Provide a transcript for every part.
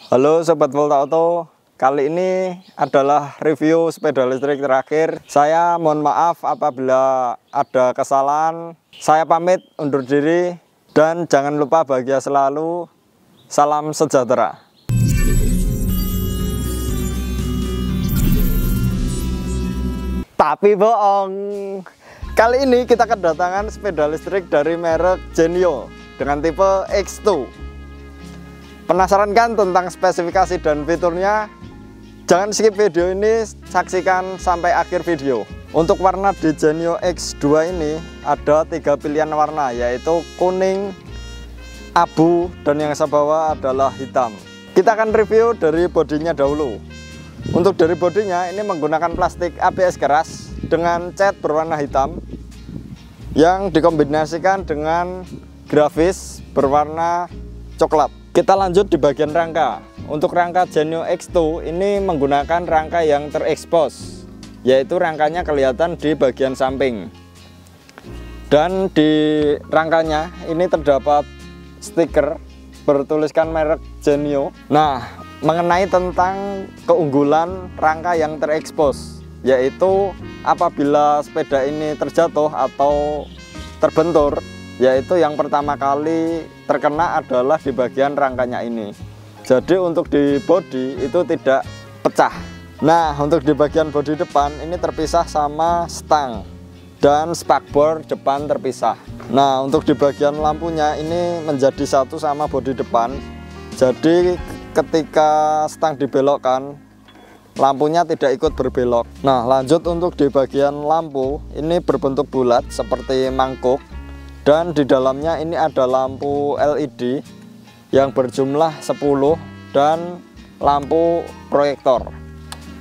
Halo Sobat Volta Auto, kali ini adalah review sepeda listrik terakhir. Saya mohon maaf apabila ada kesalahan. Saya pamit undur diri dan jangan lupa bahagia selalu. Salam sejahtera. Tapi bohong. Kali ini kita kedatangan sepeda listrik dari merek Genio dengan tipe X2. Penasaran kan tentang spesifikasi dan fiturnya? Jangan skip video ini, saksikan sampai akhir video. Untuk warna di Genio X2 ini ada 3 pilihan warna, yaitu kuning, abu, dan yang saya bawa adalah hitam. Kita akan review dari bodinya dahulu. Untuk dari bodinya ini menggunakan plastik ABS keras dengan cat berwarna hitam yang dikombinasikan dengan grafis berwarna coklat. Kita lanjut di bagian rangka. Untuk rangka Genio X2 ini menggunakan rangka yang terekspos, yaitu rangkanya kelihatan di bagian samping. Dan di rangkanya ini terdapat stiker bertuliskan merek Genio. Nah, mengenai tentang keunggulan rangka yang terekspos, yaitu apabila sepeda ini terjatuh atau terbentur, yaitu yang pertama kali terkena adalah di bagian rangkanya ini. Jadi untuk di bodi itu tidak pecah. Nah, untuk di bagian bodi depan ini terpisah sama stang dan spakbor depan terpisah. Nah, untuk di bagian lampunya ini menjadi satu sama bodi depan. Jadi ketika stang dibelokkan, lampunya tidak ikut berbelok. Nah, lanjut untuk di bagian lampu ini berbentuk bulat seperti mangkuk. Dan di dalamnya ini ada lampu LED yang berjumlah 10 dan lampu proyektor.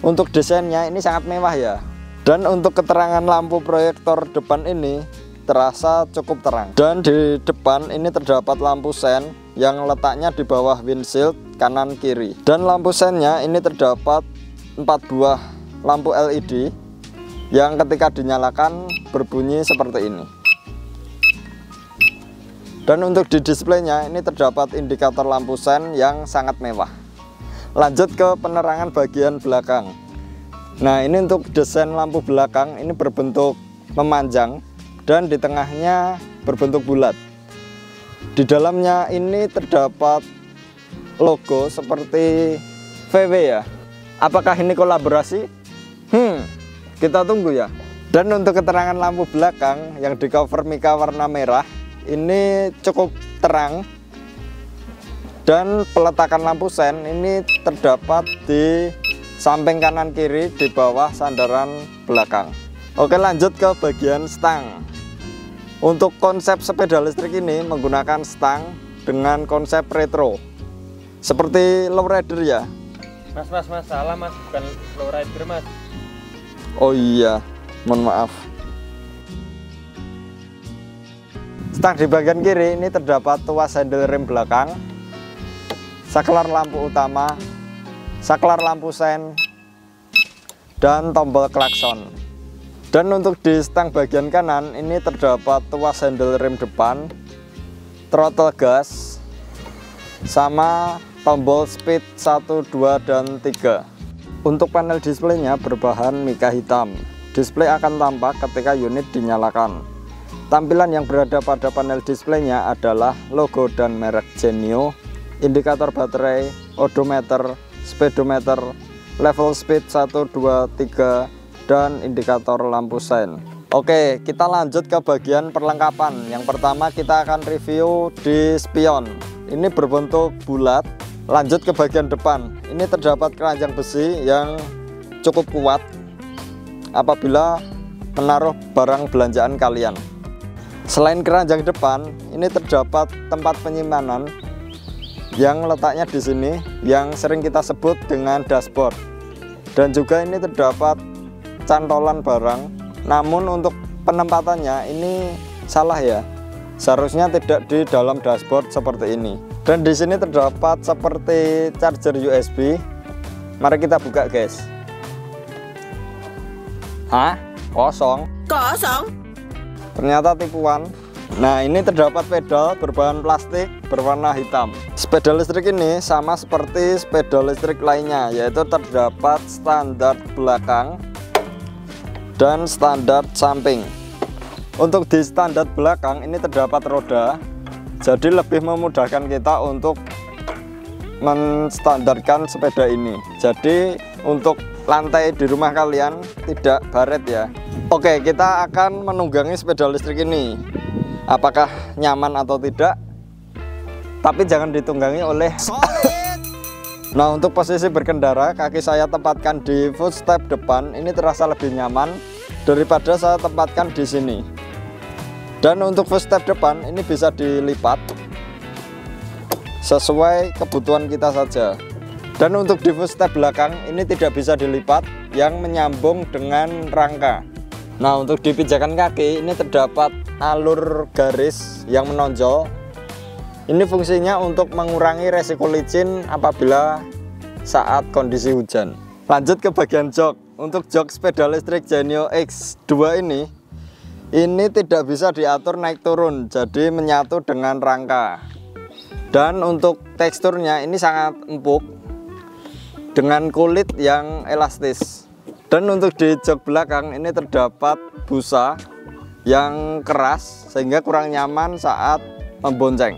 Untuk desainnya ini sangat mewah ya. Dan untuk keterangan lampu proyektor depan ini terasa cukup terang. Dan di depan ini terdapat lampu sen yang letaknya di bawah windshield kanan kiri. Dan lampu sennya ini terdapat 4 buah lampu LED yang ketika dinyalakan berbunyi seperti ini. Dan untuk di displaynya ini terdapat indikator lampu sen yang sangat mewah. Lanjut ke penerangan bagian belakang. Nah, ini untuk desain lampu belakang ini berbentuk memanjang dan di tengahnya berbentuk bulat. Di dalamnya ini terdapat logo seperti VW ya. Apakah ini kolaborasi? Kita tunggu ya. Dan untuk keterangan lampu belakang yang di cover mika warna merah ini cukup terang, dan peletakan lampu sen ini terdapat di samping kanan kiri di bawah sandaran belakang. Oke, lanjut ke bagian stang. Untuk konsep sepeda listrik ini menggunakan stang dengan konsep retro seperti lowrider ya. Mas, salah mas, bukan lowrider mas. Oh iya, mohon maaf. Stang di bagian kiri ini terdapat tuas handle rem belakang, saklar lampu utama, saklar lampu sen, dan tombol klakson. Dan untuk di stang bagian kanan ini terdapat tuas handle rem depan, throttle gas, sama tombol speed 1, 2, dan 3. Untuk panel displaynya berbahan mika hitam. Display akan tampak ketika unit dinyalakan. Tampilan yang berada pada panel displaynya adalah logo dan merek Genio, indikator baterai, odometer, speedometer, level speed 1, 2, 3, dan indikator lampu sen. Oke, kita lanjut ke bagian perlengkapan. Yang pertama kita akan review di spion. Ini berbentuk bulat. Lanjut ke bagian depan. Ini terdapat keranjang besi yang cukup kuat apabila menaruh barang belanjaan kalian. Selain keranjang depan, ini terdapat tempat penyimpanan yang letaknya di sini, yang sering kita sebut dengan dashboard. Dan juga ini terdapat cantolan barang. Namun untuk penempatannya ini salah ya. Seharusnya tidak di dalam dashboard seperti ini. Dan di sini terdapat seperti charger USB. Mari kita buka, guys. Hah? Kosong. Kosong? Ternyata tipuan. Nah, ini terdapat pedal berbahan plastik berwarna hitam. Sepeda listrik ini sama seperti sepeda listrik lainnya, yaitu terdapat standar belakang dan standar samping. Untuk di standar belakang ini terdapat roda, jadi lebih memudahkan kita untuk menstandarkan sepeda ini. Jadi untuk lantai di rumah kalian tidak baret ya. Oke, kita akan menunggangi sepeda listrik ini. Apakah nyaman atau tidak? Tapi jangan ditunggangi oleh Nah, untuk posisi berkendara, kaki saya tempatkan di footstep depan. Ini terasa lebih nyaman daripada saya tempatkan di sini. Dan untuk footstep depan ini bisa dilipat sesuai kebutuhan kita saja. Dan untuk di footstep belakang ini tidak bisa dilipat, yang menyambung dengan rangka. Nah, untuk di pijakan kaki ini terdapat alur garis yang menonjol. Ini fungsinya untuk mengurangi resiko licin apabila saat kondisi hujan. Lanjut ke bagian jok. Untuk jok sepeda listrik Genio X2 ini tidak bisa diatur naik turun, jadi menyatu dengan rangka. Dan untuk teksturnya ini sangat empuk dengan kulit yang elastis. Dan untuk di jok belakang ini terdapat busa yang keras sehingga kurang nyaman saat membonceng.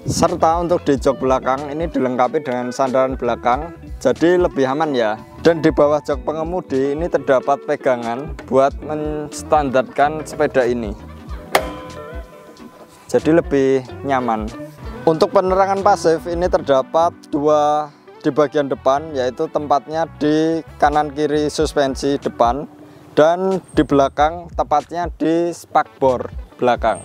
Serta untuk di jok belakang ini dilengkapi dengan sandaran belakang, jadi lebih aman ya. Dan di bawah jok pengemudi ini terdapat pegangan buat menstandarkan sepeda ini, jadi lebih nyaman. Untuk penerangan pasif ini terdapat dua di bagian depan, yaitu tempatnya di kanan kiri suspensi depan dan di belakang tepatnya di spakbor belakang.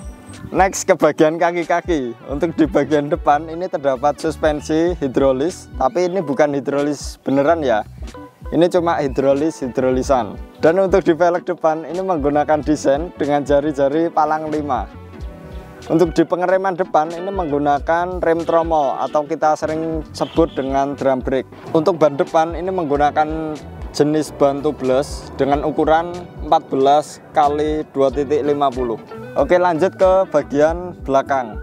Next ke bagian kaki-kaki. Untuk di bagian depan ini terdapat suspensi hidrolis, tapi ini bukan hidrolis beneran ya. Ini cuma hidrolisan. Dan untuk di velg depan ini menggunakan desain dengan jari-jari palang 5. Untuk di pengereman depan ini menggunakan rem tromol atau kita sering sebut dengan drum brake. Untuk ban depan ini menggunakan jenis ban tubeless dengan ukuran 14 x 2.50. Oke, lanjut ke bagian belakang.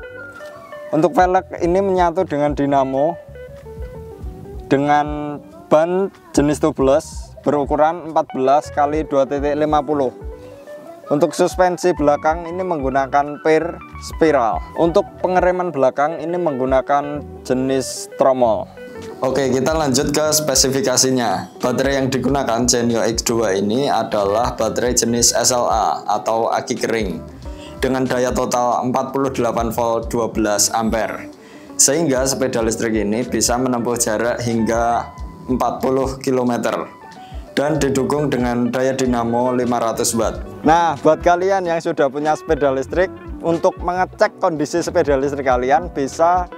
Untuk velg ini menyatu dengan dinamo dengan ban jenis tubeless berukuran 14 x 2.50. Untuk suspensi belakang ini menggunakan per spiral. Untuk pengereman belakang ini menggunakan jenis tromol. Oke, kita lanjut ke spesifikasinya. Baterai yang digunakan Genio X2 ini adalah baterai jenis SLA atau aki kering dengan daya total 48 volt 12 ampere. Sehingga sepeda listrik ini bisa menempuh jarak hingga 40 km. Dan didukung dengan daya dinamo 500 watt. Nah, buat kalian yang sudah punya sepeda listrik, untuk mengecek kondisi sepeda listrik kalian bisa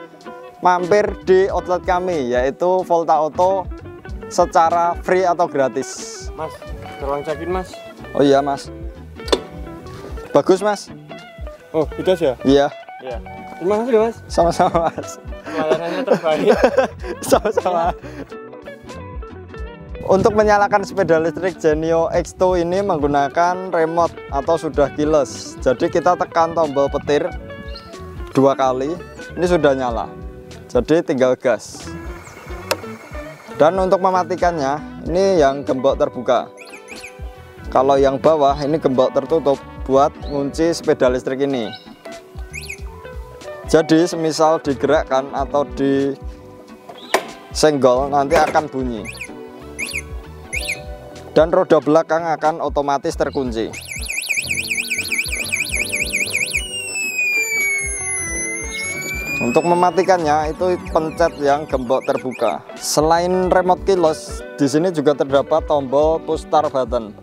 mampir di outlet kami, yaitu Volta Auto, secara free atau gratis. Mas, tolong cekin mas. Oh iya mas, bagus mas. Oh itu aja? Iya. Iya. Terima kasih mas. Sama-sama mas. Pelayanannya terbaik. Sama-sama. Untuk menyalakan sepeda listrik Genio X2 ini menggunakan remote atau sudah keyless. Jadi kita tekan tombol petir 2 kali, ini sudah nyala. Jadi tinggal gas. Dan untuk mematikannya, ini yang gembok terbuka. Kalau yang bawah ini gembok tertutup buat ngunci sepeda listrik ini. Jadi semisal digerakkan atau disenggol nanti akan bunyi. Dan roda belakang akan otomatis terkunci. Untuk mematikannya itu pencet yang gembok terbuka. Selain remote keyless, di sini juga terdapat tombol push start button.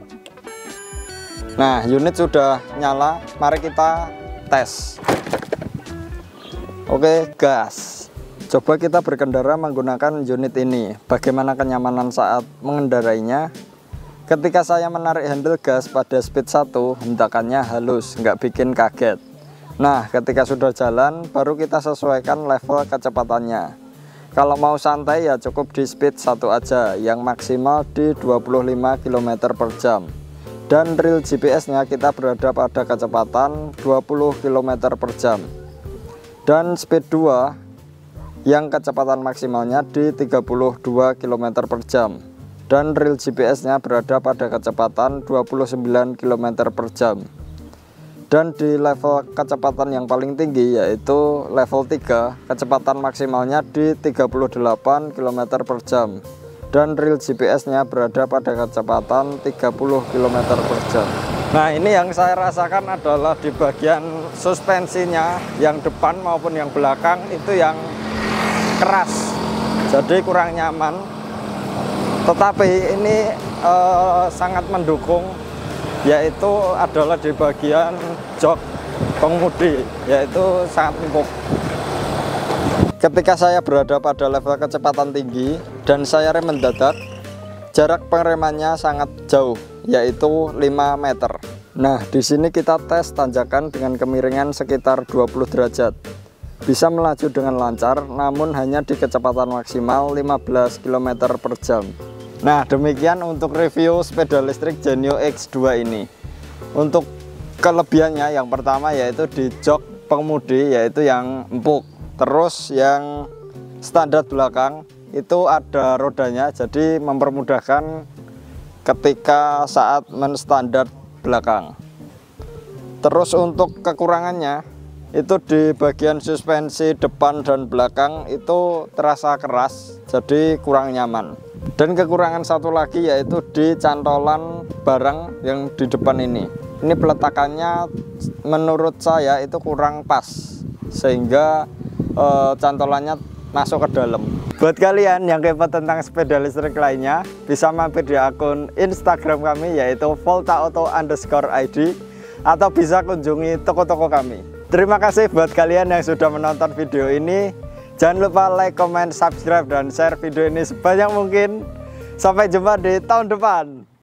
Nah, unit sudah nyala, mari kita tes. Oke, gas. Coba kita berkendara menggunakan unit ini. Bagaimana kenyamanan saat mengendarainya? Ketika saya menarik handle gas pada speed 1, hentakannya halus, nggak bikin kaget. Nah, ketika sudah jalan, baru kita sesuaikan level kecepatannya. Kalau mau santai ya cukup di speed 1 aja, yang maksimal di 25 km per jam. Dan reel GPS-nya kita berada pada kecepatan 20 km per jam. Dan speed 2 yang kecepatan maksimalnya di 32 km per jam. Dan reel GPS-nya berada pada kecepatan 29 km per jam. Dan di level kecepatan yang paling tinggi yaitu level 3, kecepatan maksimalnya di 38 km per jam. Dan reel GPS-nya berada pada kecepatan 30 km per jam. Nah, ini yang saya rasakan adalah di bagian suspensinya, yang depan maupun yang belakang itu yang keras, jadi kurang nyaman. Tetapi ini sangat mendukung, yaitu adalah di bagian jok pengemudi, yaitu sangat empuk. Ketika saya berada pada level kecepatan tinggi dan saya rem mendadak, jarak pengeremannya sangat jauh, yaitu 5 meter. Nah, di sini kita tes tanjakan dengan kemiringan sekitar 20 derajat. Bisa melaju dengan lancar, namun hanya di kecepatan maksimal 15 km per jam. Nah, demikian untuk review sepeda listrik Genio X2 ini. Untuk kelebihannya, yang pertama yaitu di jok pengemudi, yaitu yang empuk. Terus yang standar belakang itu ada rodanya, jadi mempermudahkan ketika saat menstandar belakang. Terus untuk kekurangannya itu di bagian suspensi depan dan belakang itu terasa keras, jadi kurang nyaman. Dan kekurangan satu lagi yaitu di cantolan barang yang di depan ini. Ini peletakannya menurut saya itu kurang pas, sehingga cantolannya masuk ke dalam. Buat kalian yang kepo tentang sepeda listrik lainnya, bisa mampir di akun Instagram kami yaitu voltaauto_id, atau bisa kunjungi toko-toko kami. Terima kasih buat kalian yang sudah menonton video ini. Jangan lupa like, comment, subscribe, dan share video ini sebanyak mungkin. Sampai jumpa di tahun depan.